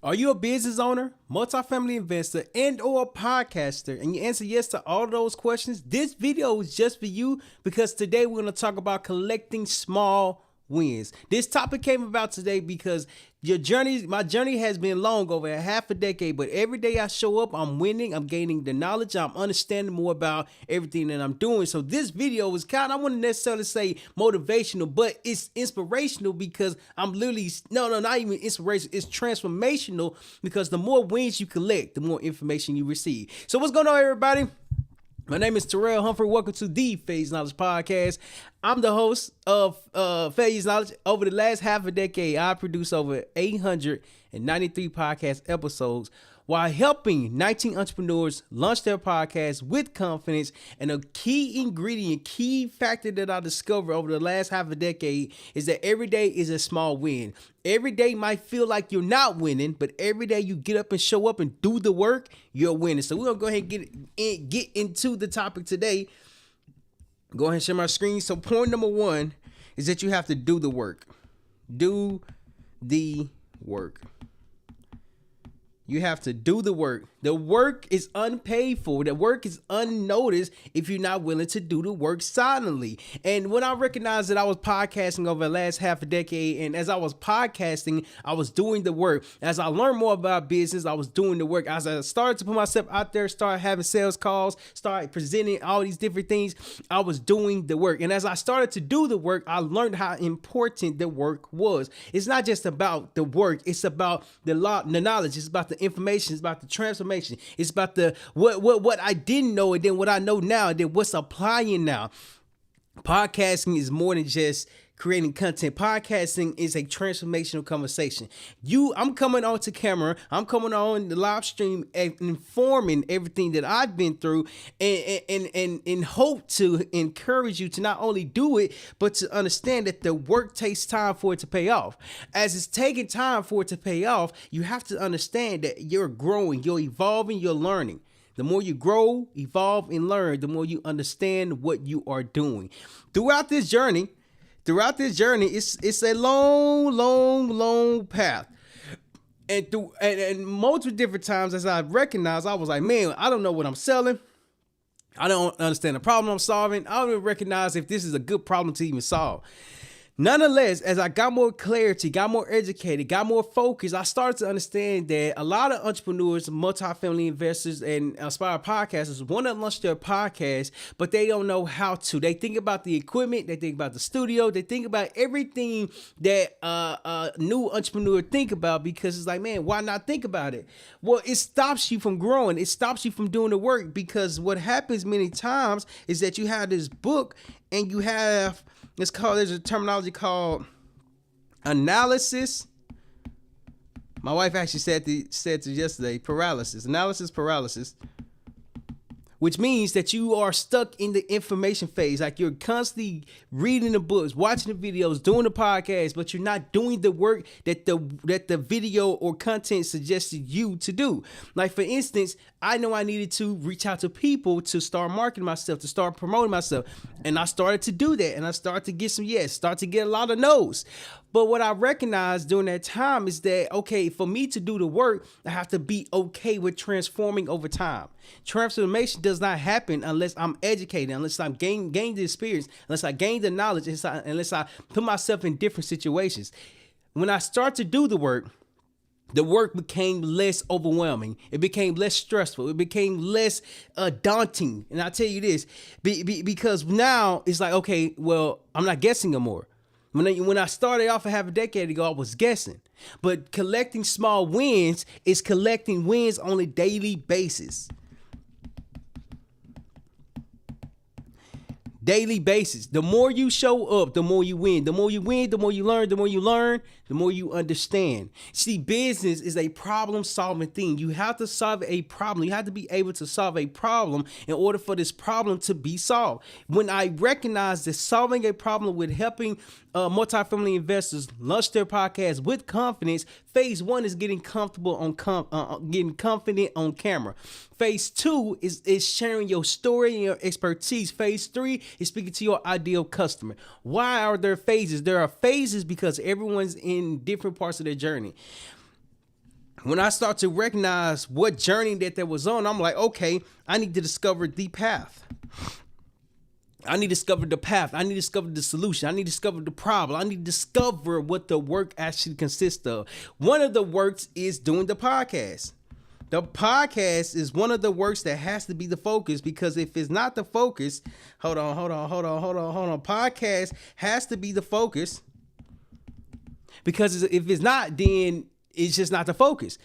Are you a business owner, multifamily investor, and or a podcaster? And you answer yes to all of those questions? This video is just for you because today we're going to talk about collecting small wins. This topic came about today because my journey has been long, over a half a decade, but every day I show up, I'm winning, I'm gaining the knowledge, I'm understanding more about everything that I'm doing. So this video is I wouldn't necessarily say motivational, but it's inspirational because I'm literally, not even inspirational, it's transformational because the more wins you collect, the more information you receive. So what's going on, everybody? My name is Terrell Humphrey. Welcome to the Phase Knowledge Podcast. I'm the host of Phase Knowledge. Over the last half a decade, I produced over 893 podcast episodes while helping 19 entrepreneurs launch their podcasts with confidence. And a key ingredient, key factor that I discovered over the last half a decade is that every day is a small win. Every day might feel like you're not winning, but every day you get up and show up and do the work, you're winning. So we're going to go ahead and get into the topic today. Go ahead and share my screen. So point number one is that you have to do the work. Do the work. You have to do the work. The work is unpaid for. The work is unnoticed if you're not willing to do the work silently. And when I recognized that I was podcasting over the last half a decade, and as I was podcasting, I was doing the work. As I learned more about business, I was doing the work. As I started to put myself out there, started having sales calls, started presenting all these different things, I was doing the work. And as I started to do the work, I learned how important the work was. It's not just about the work. It's about the knowledge. It's about the information. It's about the transformation. It's about the what I didn't know, and then what I know now, and then what's applying now. Podcasting is more than just creating content. Podcasting is a transformational conversation. I'm coming on to camera. I'm coming on the live stream and informing everything that I've been through and hope to encourage you to not only do it, but to understand that the work takes time for it to pay off. As it's taking time for it to pay off, you have to understand that you're growing, you're evolving, you're learning. The more you grow, evolve, and learn, the more you understand what you are doing. Throughout this journey, it's a long path. And multiple different times as I recognized, I was like, man, I don't know what I'm selling. I don't understand the problem I'm solving. I don't even recognize if this is a good problem to even solve. Nonetheless, as I got more clarity, got more educated, got more focused, I started to understand that a lot of entrepreneurs, multifamily investors, and aspiring podcasters want to launch their podcast, but they don't know how to. They think about the equipment, they think about the studio, they think about everything that a new entrepreneur think about, because it's like, man, why not think about it? Well, it stops you from growing. It stops you from doing the work, because what happens many times is that you have this book and you have... there's a terminology called analysis. My wife actually said to yesterday, analysis paralysis, which means that you are stuck in the information phase. Like you're constantly reading the books, watching the videos, doing the podcast, but you're not doing the work that the video or content suggested you to do. Like for instance, I know I needed to reach out to people to start marketing myself, to start promoting myself. And I started to do that. And I started to get some yes, start to get a lot of no's. But what I recognized during that time is that, okay, for me to do the work, I have to be okay with transforming over time. Transformation does not happen unless I'm educated, unless I'm gain the experience, unless I gain the knowledge, unless I put myself in different situations. When I start to do the work became less overwhelming. It became less stressful. It became less daunting. And I'll tell you this, because now it's like, okay, well, I'm not guessing no more. When I started off a half a decade ago, I was guessing. But collecting small wins is collecting wins on a daily basis. Daily basis. The more you show up, the more you win. The more you win, the more you learn. The more you learn, the more you understand. See, business is a problem-solving thing. You have to solve a problem. You have to be able to solve a problem in order for this problem to be solved. When I recognize that solving a problem with helping multifamily investors launch their podcast with confidence, phase one is getting comfortable getting confident on camera. Phase two is sharing your story and your expertise. Phase three is speaking to your ideal customer. Why are there phases? There are phases because everyone's in different parts of their journey. when I start to recognize what journey that was on, I'm like, okay, I need to discover the path. I need to discover the path. I need to discover the solution. I need to discover the problem. I need to discover what the work actually consists of. One of the works is doing the podcast. The podcast is one of the works that has to be the focus, because if it's not the focus, hold on. Podcast has to be the focus, because if it's not, then it's just not the focus.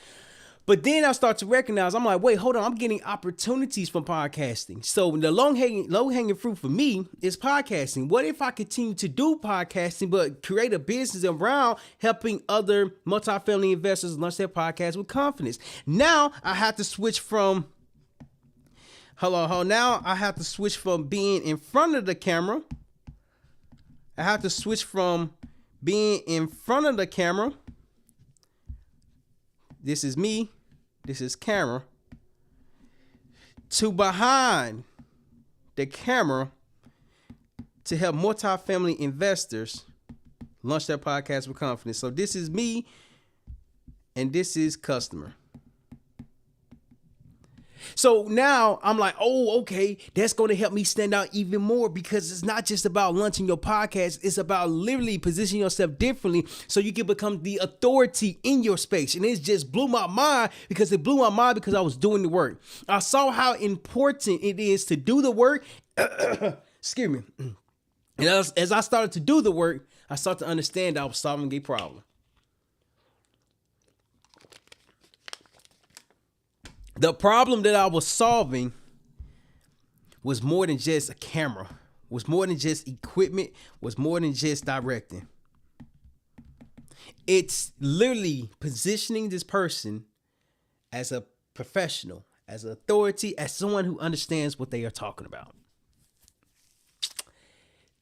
But then I start to recognize, I'm like, wait, hold on, I'm getting opportunities from podcasting. So the low hanging fruit for me is podcasting. What if I continue to do podcasting, but create a business around helping other multifamily investors launch their podcast with confidence? Now I have to switch from, now I have to switch from being in front of the camera. I have to switch from being in front of the camera. This is me, this is camera, to behind the camera to help multifamily investors launch their podcast with confidence. So this is me and this is customer. So now I'm like, oh, okay, that's going to help me stand out even more, because it's not just about launching your podcast. It's about literally positioning yourself differently so you can become the authority in your space. And it just blew my mind, because I was doing the work. I saw how important it is to do the work. Excuse me. And as I started to do the work, I started to understand that I was solving a problem. The problem that I was solving was more than just a camera, was more than just equipment, was more than just directing. It's literally positioning this person as a professional, as an authority, as someone who understands what they are talking about.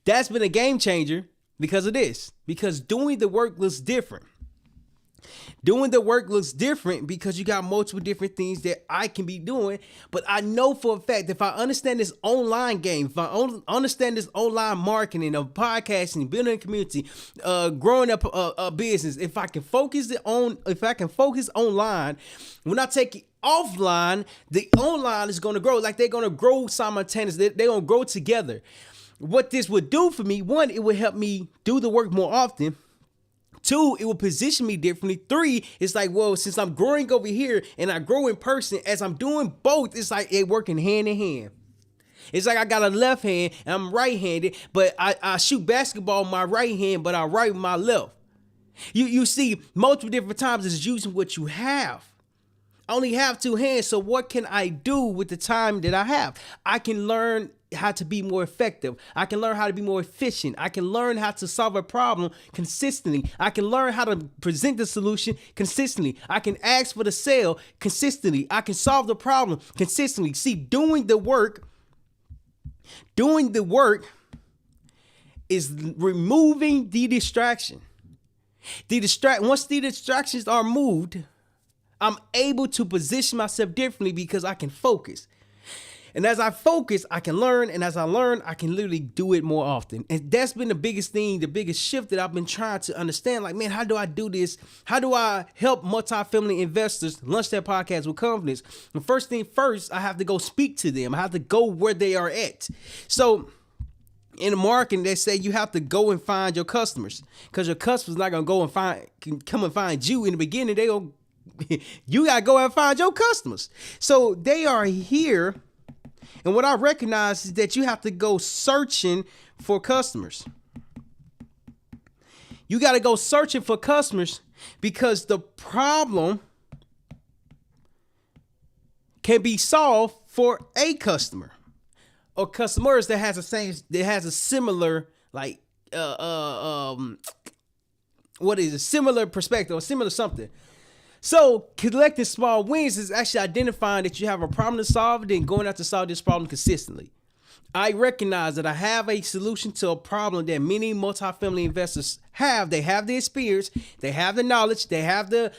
That's been a game changer because of this, because doing the work looks different. Doing the work looks different because you got multiple different things that I can be doing. But I know for a fact, if I understand this online game, if I understand this online marketing of podcasting, building a community, growing up a business, if I can focus online, when I take it offline, the online is going to grow. Like, they're going to grow simultaneously. They're going to grow together. What this would do for me, one, it would help me do the work more often. Two, it will position me differently. Three, it's like, well, since I'm growing over here and I grow in person, as I'm doing both, it's like it working hand in hand. It's like I got a left hand and I'm right-handed, but I shoot basketball with my right hand, but I write with my left. You see, multiple different times it's using what you have. I only have two hands, so what can I do with the time that I have? I can learn how to be more effective. I can learn how to be more efficient. I can learn how to solve a problem consistently. I can learn how to present the solution consistently. I can ask for the sale consistently. I can solve the problem consistently. See, doing the work is removing the distraction. Once the distractions are moved, I'm able to position myself differently because I can focus. And as I focus, I can learn. And as I learn, I can literally do it more often. And that's been the biggest thing, the biggest shift that I've been trying to understand. Like, man, how do I do this? How do I help multifamily investors launch their podcast with confidence? The first thing first, I have to go speak to them. I have to go where they are at. So in the marketing, they say you have to go and find your customers, because your customers not going to go and come and find you in the beginning. You got to go and find your customers. So they are here. And what I recognize is that you have to go searching for customers. You got to go searching for customers, because the problem can be solved for a customer or customers that has a similar, like, similar perspective or similar something. So collecting small wins is actually identifying that you have a problem to solve and then going out to solve this problem consistently. I recognize that I have a solution to a problem that many multifamily investors have. They have the experience, they have the knowledge, they have the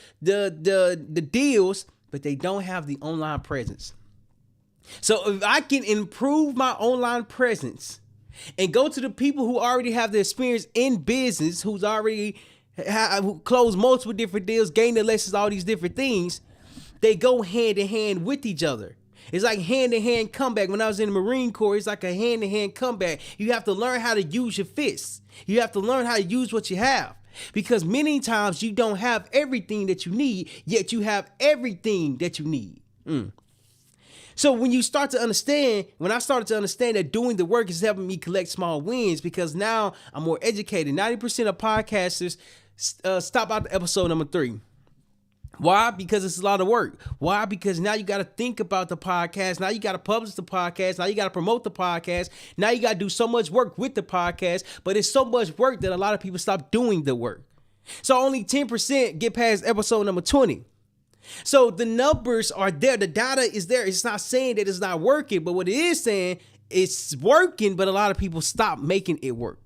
deals, but they don't have the online presence. So if I can improve my online presence and go to the people who already have the experience in business, who's already close multiple different deals, gain the lessons, all these different things, they go hand in hand with each other. It's like hand-to-hand comeback. When I was in the Marine Corps, it's like a hand-to-hand comeback. You have to learn how to use your fists. You have to learn how to use what you have. Because many times you don't have everything that you need, yet you have everything that you need. So when you start to understand, when I started to understand that doing the work is helping me collect small wins, because now I'm more educated. 90% of podcasters stop out to episode number 3. Why? Because it's a lot of work. Why? Because now you got to think about the podcast. Now you got to publish the podcast. Now you got to promote the podcast. Now you got to do so much work with the podcast, but it's so much work that a lot of people stop doing the work. So only 10% get past episode number 20. So the numbers are there. The data is there. It's not saying that it's not working, but what it is saying, it's working, but a lot of people stop making it work.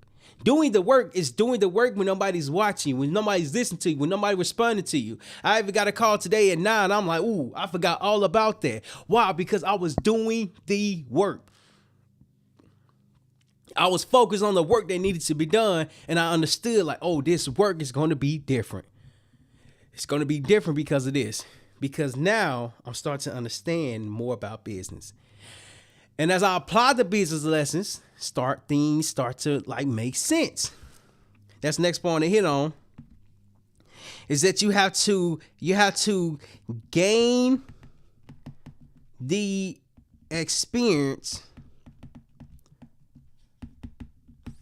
Doing the work is doing the work when nobody's watching you, when nobody's listening to you, when nobody's responding to you. I even got a call today at 9. I'm like, ooh, I forgot all about that. Why? Because I was doing the work. I was focused on the work that needed to be done, and I understood like, oh, this work is going to be different. It's going to be different because of this. Because now I'm starting to understand more about business. And as I apply the business lessons, things start to like make sense. That's the next point to hit on. Is that you have to gain the experience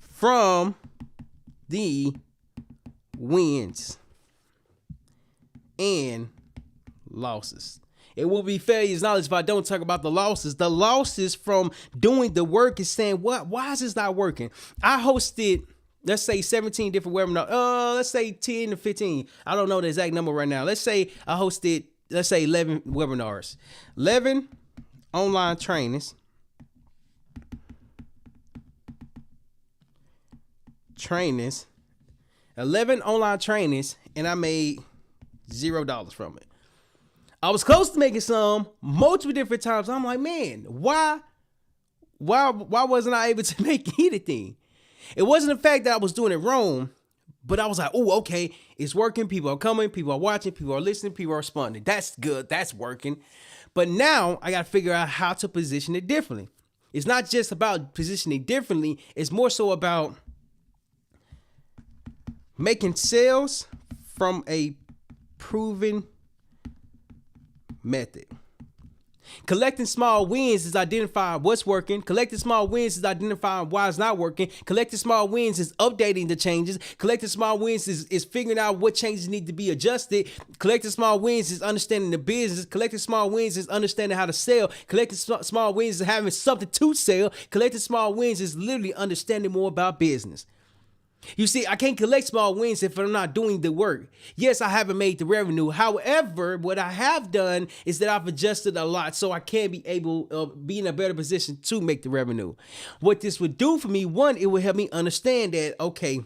from the wins and losses. It will be failure's knowledge if I don't talk about the losses. The losses from doing the work is saying, what? Why is this not working? I hosted, let's say 17 different webinars. Let's say 10 to 15. I don't know the exact number right now. Let's say I hosted, 11 webinars. 11 online trainings. 11 online trainings, and I made $0 from it. I was close to making some multiple different times. I'm like, man, why wasn't I able to make anything? It wasn't the fact that I was doing it wrong, but I was like, oh, okay, it's working. People are coming, people are watching, people are listening, people are responding. That's good. That's working. But now I got to figure out how to position it differently. It's not just about positioning differently. It's more so about making sales from a proven method. Collecting small wins is identifying what's working. Collecting small wins is identifying why it's not working. Collecting small wins is updating the changes. Collecting small wins is figuring out what changes need to be adjusted. Collecting small wins is understanding the business. Collecting small wins is understanding how to sell. Collecting small wins is having something to sell. Collecting small wins is literally understanding more about business. You see, I can't collect small wins if I'm not doing the work. Yes, I haven't made the revenue. However, what I have done is that I've adjusted a lot so I can be able to be in a better position to make the revenue. What this would do for me, one, it would help me understand that, okay,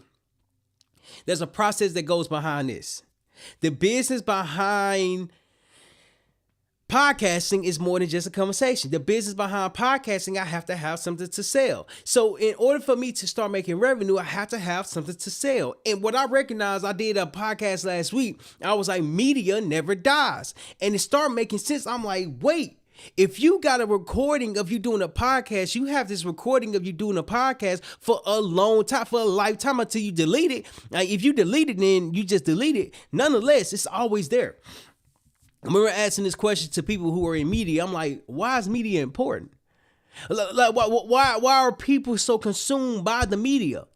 there's a process that goes behind this. The business behind podcasting is more than just a conversation. The business behind podcasting, I have to have something to sell. So in order for me to start making revenue, I have to have something to sell. And what I recognized, I did a podcast last week. I was like, media never dies. And it started making sense. I'm like, wait, if you got a recording of you doing a podcast, you have this recording of you doing a podcast for a long time, for a lifetime until you delete it. Now, if you delete it, then you just delete it. Nonetheless, it's always there. I remember asking this question to people who are in media. I'm like, why is media important? Like, why are people so consumed by the media?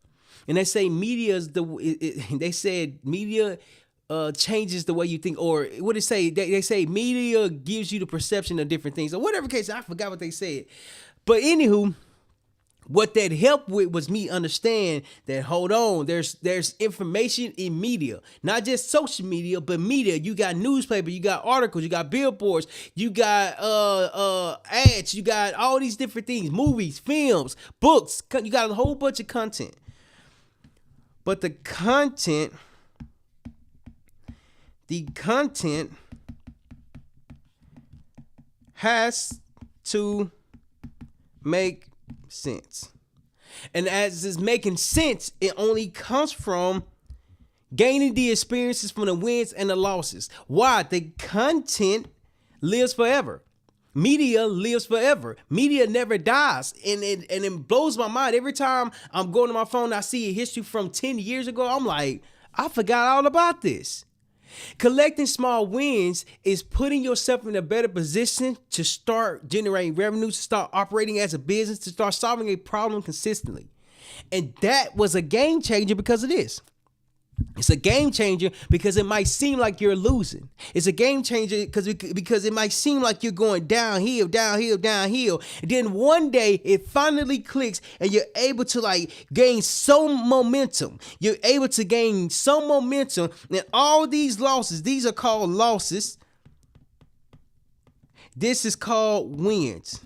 And they say media is they said media changes the way you think, or what they say? They say media gives you the perception of different things, or whatever case. I forgot what they said. But anywho, what that helped with was me understand that, hold on, there's information in media, not just social media, but media. You got newspaper, you got articles, you got billboards, you got ads, you got all these different things, movies, films, books. You got a whole bunch of content. But the content has to make sense. And as it's making sense, it only comes from Gaining the experiences from the wins and the losses. Why? The content lives forever. Media lives forever. Media never dies. And it blows my mind. Every time I'm going to my phone and I see a history from 10 years ago, I'm like, I forgot all about this. Collecting small wins is putting yourself in a better position to start generating revenue, to start operating as a business, to start solving a problem consistently. And that was a game changer because of this. It's a game changer because it might seem like you're losing. It's a game changer because it might seem like you're going downhill, downhill, downhill. And then one day it finally clicks and you're able to gain some momentum. You're able to gain some momentum. And all these losses, these are called losses. This is called wins.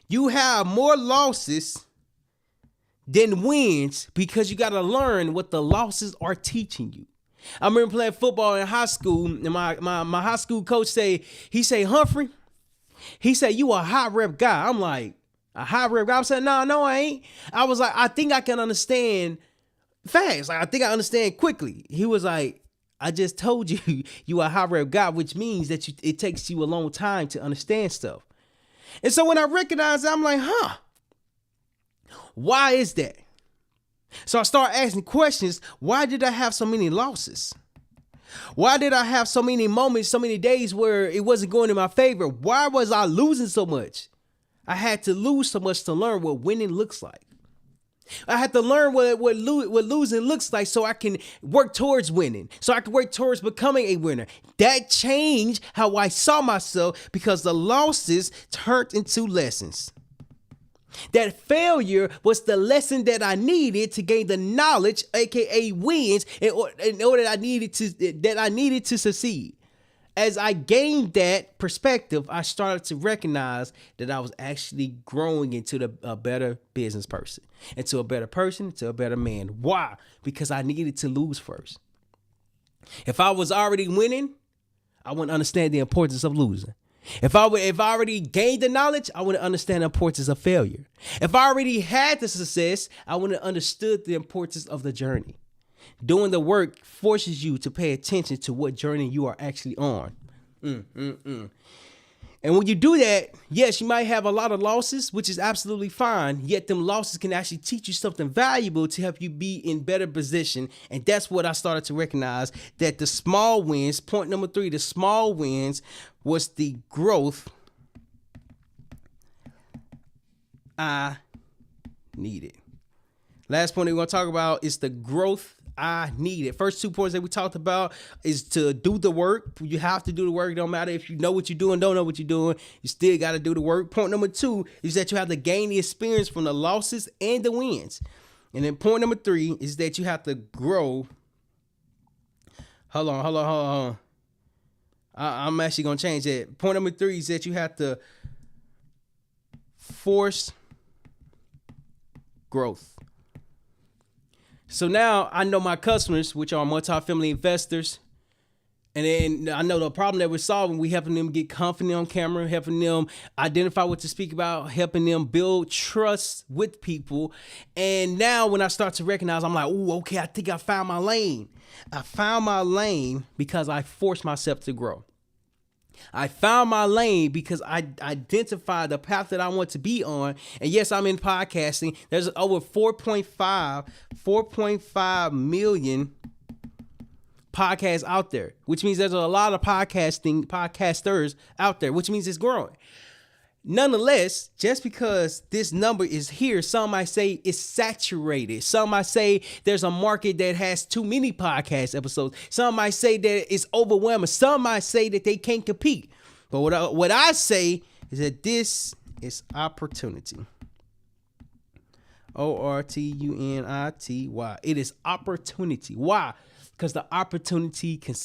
You have more losses than wins because you got to learn what the losses are teaching you. I remember playing football in high school, and my high school coach he say, Humphrey, he said, you a high rep guy. I'm like, a high rep guy? I said, no, I ain't. I was like, I think I can understand fast. I think I understand quickly. He was like, I just told you, you a high rep guy, which means that it takes you a long time to understand stuff. And so when I recognized that, I'm like, why is that? So I start asking questions. Why did I have so many losses? Why did I have so many moments, so many days where it wasn't going in my favor? Why was I losing so much? I had to lose so much to learn what winning looks like. I had to learn what losing looks like so I can work towards winning, so I can work towards becoming a winner. That changed how I saw myself because the losses turned into lessons. That failure was the lesson that I needed to gain the knowledge, aka wins, in order that I needed to succeed. As I gained that perspective, I started to recognize that I was actually growing into a better business person, into a better person, into a better man. Why? Because I needed to lose first. If I was already winning, I wouldn't understand the importance of losing. If I already gained the knowledge, I wouldn't understand the importance of failure. If I already had the success, I wouldn't have understood the importance of the journey. Doing the work forces you to pay attention to what journey you are actually on. And when you do that, yes, you might have a lot of losses, which is absolutely fine. Yet them losses can actually teach you something valuable to help you be in better position. And that's what I started to recognize, that the small wins, point number 3, the small wins was the growth I needed. Last point we're going to talk about is the growth I needed. First 2 points that we talked about is to do the work. You have to do the work. It don't matter if you know what you're doing, don't know what you're doing. You still got to do the work. Point number 2 is that you have to gain the experience from the losses and the wins. And then point number 3 is that you have to grow. Hold on. I'm actually going to change that. Point number 3 is that you have to force growth. So now I know my customers, which are multifamily investors, and then I know the problem that we're solving. We helping them get confident on camera, helping them identify what to speak about, helping them build trust with people. And now when I start to recognize, I'm like, ooh, okay, I think I found my lane. I found my lane because I forced myself to grow. I found my lane because I identified the path that I want to be on. And yes, I'm in podcasting. There's over 4.5 million podcasts out there, which means there's a lot of podcasters out there, which means it's growing. Nonetheless, just because this number is here, some might say it's saturated. Some might say there's a market that has too many podcast episodes. Some might say that it's overwhelming. Some might say that they can't compete. But what I say is that this is opportunity. ORTUNITY. It is opportunity. Why? Because the opportunity can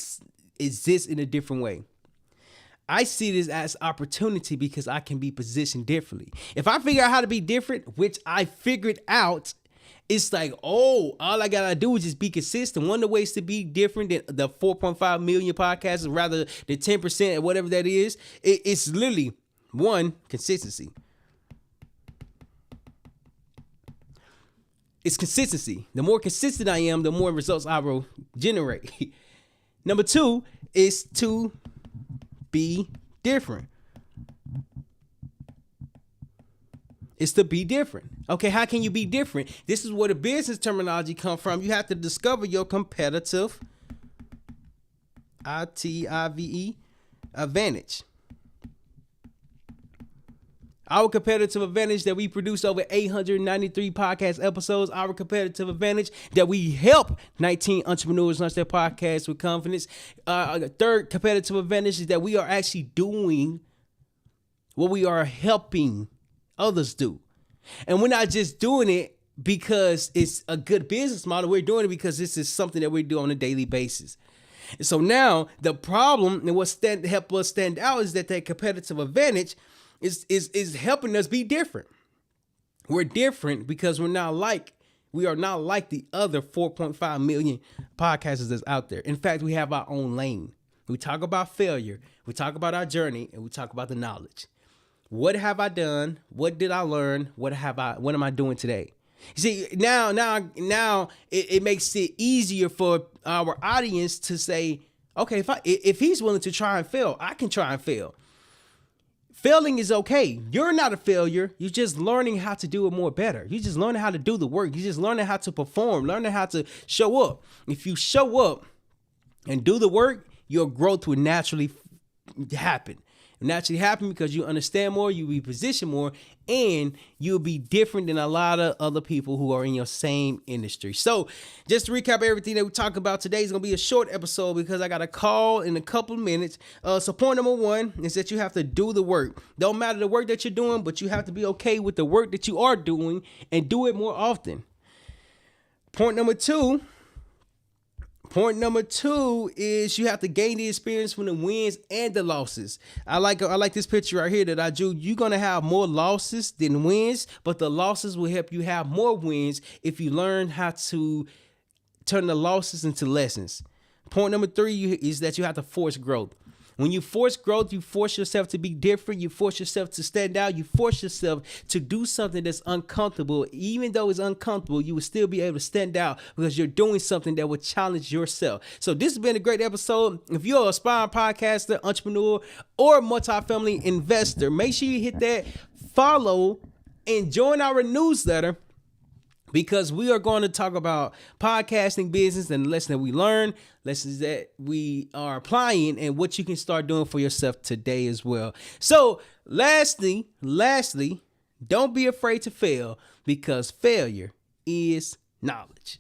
exist in a different way. I see this as opportunity because I can be positioned differently. If I figure out how to be different, which I figured out, it's like, oh, all I gotta do is just be consistent. One of the ways to be different than the 4.5 million podcasts, rather than 10% or whatever that is, it's literally one, consistency. is consistency. The more consistent I am, the more results I will generate. Number 2 is to be different. It's to be different. Okay, how can you be different? This is where the business terminology comes from. You have to discover your competitive ITIVE advantage. Our competitive advantage that we produce over 893 podcast episodes. Our competitive advantage that we help 19 entrepreneurs launch their podcast with confidence. Third competitive advantage is that we are actually doing what we are helping others do. And we're not just doing it because it's a good business model. We're doing it because this is something that we do on a daily basis. And so now the problem and what help us stand out is that competitive advantage is helping us be different. We're different because we are not like the other 4.5 million podcasters that's out there. In fact, we have our own lane. We talk about failure, we talk about our journey, and we talk about the knowledge. What have I done? What did I learn? What am I doing today? You see, now it makes it easier for our audience to say, okay, if he's willing to try and fail, I can try and fail. Failing is okay. You're not a failure. You're just learning how to do it more better. You're just learning how to do the work. You're just learning how to perform, learning how to show up. If you show up and do the work, your growth will naturally happen. Naturally happen because you understand more, you'll be positioned more, and you'll be different than a lot of other people who are in your same industry. So just to recap everything that we talked about today, is going to be a short episode because I got a call in a couple of minutes. So point number 1 is that you have to do the work. Don't matter the work that you're doing, but you have to be okay with the work that you are doing and do it more often. Point number two is you have to gain the experience from the wins and the losses. I like this picture right here that I drew. You're going to have more losses than wins, but the losses will help you have more wins if you learn how to turn the losses into lessons. Point number 3 is that you have to force growth. When you force growth, you force yourself to be different. You force yourself to stand out. You force yourself to do something that's uncomfortable. Even though it's uncomfortable, you will still be able to stand out because you're doing something that will challenge yourself. So this has been a great episode. If you're an aspiring podcaster, entrepreneur, or multifamily investor, make sure you hit that follow and join our newsletter, because we are going to talk about podcasting business and the lessons that we learn, lessons that we are applying, and what you can start doing for yourself today as well. So lastly, don't be afraid to fail, because failure is knowledge.